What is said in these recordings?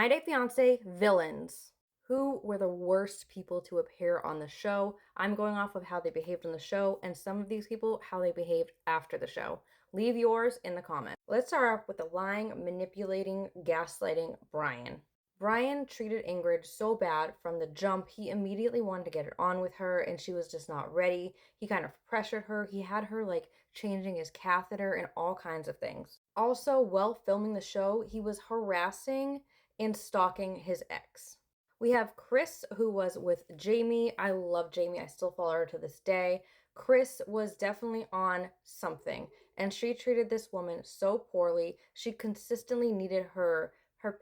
Fiance villains. Who were the worst people to appear on the show? I'm going off of how they behaved on the show, and some of these people, how they behaved after the show. Leave yours in the comments. Let's start off with the lying, manipulating, gaslighting Brian. Brian treated Ingrid so bad from the jump. He immediately wanted to get it on with her, and she was just not ready. He kind of pressured her. He had her like changing his catheter and all kinds of things. Also, while filming the show, he was harassing and stalking his ex. We have Chris, who was with Jamie. I love Jamie. I still follow her to this day. Chris was definitely on something, and she treated this woman so poorly. She consistently needed her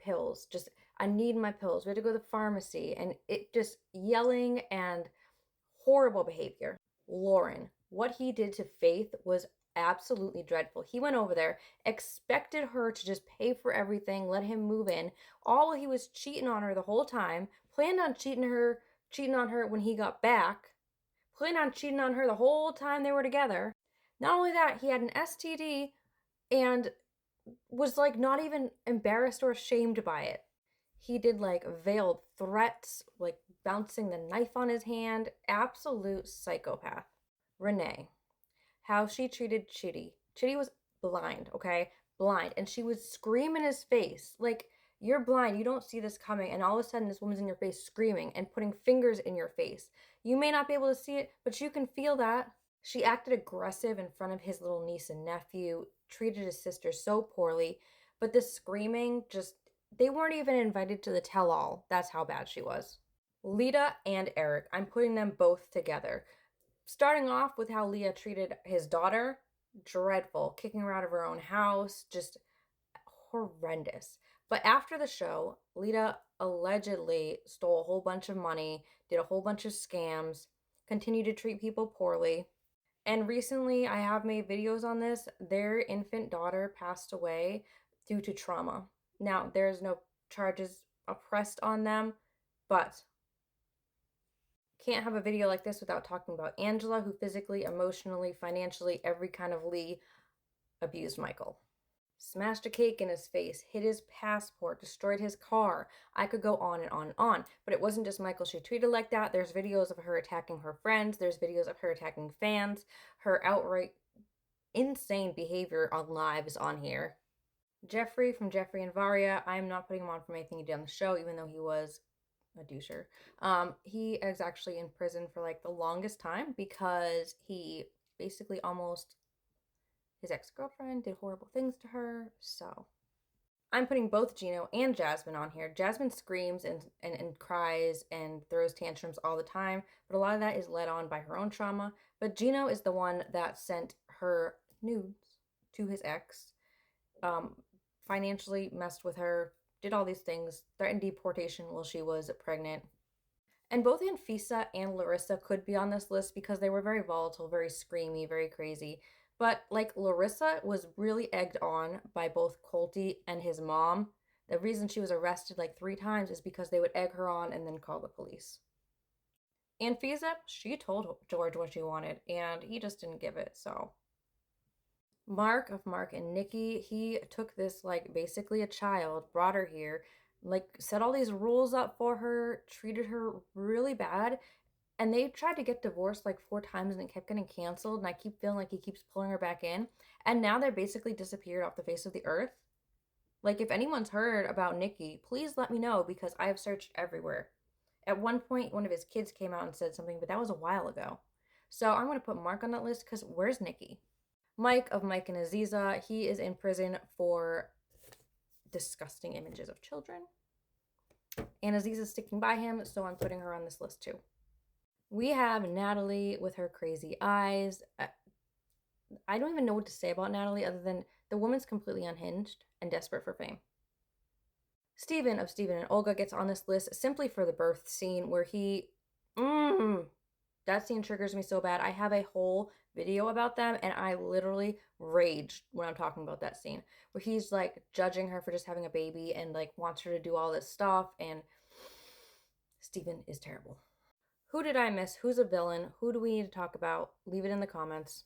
pills. Just, I need my pills. We had to go to the pharmacy, and it just yelling and horrible behavior. Lauren, what he did to Faith was absolutely dreadful. He went over there, expected her to just pay for everything, let him move in. All he was cheating on her the whole time, planned on cheating on her when he got back, planned on cheating on her the whole time they were together. Not only that, he had an STD and was like not even embarrassed or ashamed by it. He did like veiled threats, like bouncing the knife on his hand. Absolute psychopath. Renee, how she treated Chitty. Chitty was blind, okay? Blind. And she would scream in his face. Like, you're blind. You don't see this coming. And all of a sudden, this woman's in your face screaming and putting fingers in your face. You may not be able to see it, but you can feel that. She acted aggressive in front of his little niece and nephew, treated his sister so poorly. But the screaming just, they weren't even invited to the tell all. That's how bad she was. Lita and Eric, I'm putting them both together. Starting off with how Leah treated his daughter, dreadful, kicking her out of her own house, just horrendous. But after the show, Lita allegedly stole a whole bunch of money, did a whole bunch of scams, continued to treat people poorly. And recently, I have made videos on this. Their infant daughter passed away due to trauma. Now, there's no charges pressed on them, but can't have a video like this without talking about Angela, who physically, emotionally, financially, every kind of Lee abused Michael. Smashed a cake in his face, hid his passport, destroyed his car. I could go on and on and on. But it wasn't just Michael she treated like that. There's videos of her attacking her friends. There's videos of her attacking fans. Her outright insane behavior on lives on here. Jeffrey from Jeffrey and Varia. I am not putting him on from anything he did on the show, even though he was a doucher. He is actually in prison for like the longest time because he basically almost, his ex-girlfriend did horrible things to her. So I'm putting both Gino and Jasmine on here. Jasmine screams and cries and throws tantrums all the time, but a lot of that is led on by her own trauma. But Gino is the one that sent her nudes to his ex, financially messed with her, did all these things, threatened deportation while she was pregnant. And both Anfisa and Larissa could be on this list because they were very volatile, very screamy, very crazy. But like Larissa was really egged on by both Colty and his mom. The reason she was arrested like 3 times is because they would egg her on and then call the police. Anfisa, she told George what she wanted and he just didn't give it, so. Mark of Mark and Nikki, he took this like basically a child, brought her here, like set all these rules up for her, treated her really bad, and they tried to get divorced like 4 times and it kept getting canceled, and I keep feeling like he keeps pulling her back in, and now they're basically disappeared off the face of the earth. Like, if anyone's heard about Nikki, please let me know because I have searched everywhere. At one point, one of his kids came out and said something, but that was a while ago. So I'm going to put Mark on that list because where's Nikki? Mike of Mike and Aziza, he is in prison for disgusting images of children. And Aziza's sticking by him, so I'm putting her on this list too. We have Natalie with her crazy eyes. I don't even know what to say about Natalie other than the woman's completely unhinged and desperate for fame. Steven of Steven and Olga gets on this list simply for the birth scene where he... that scene triggers me so bad. I have a whole video about them and I literally raged when I'm talking about that scene where he's like judging her for just having a baby and like wants her to do all this stuff, and Steven is terrible. Who did I miss? Who's a villain? Who do we need to talk about? Leave it in the comments.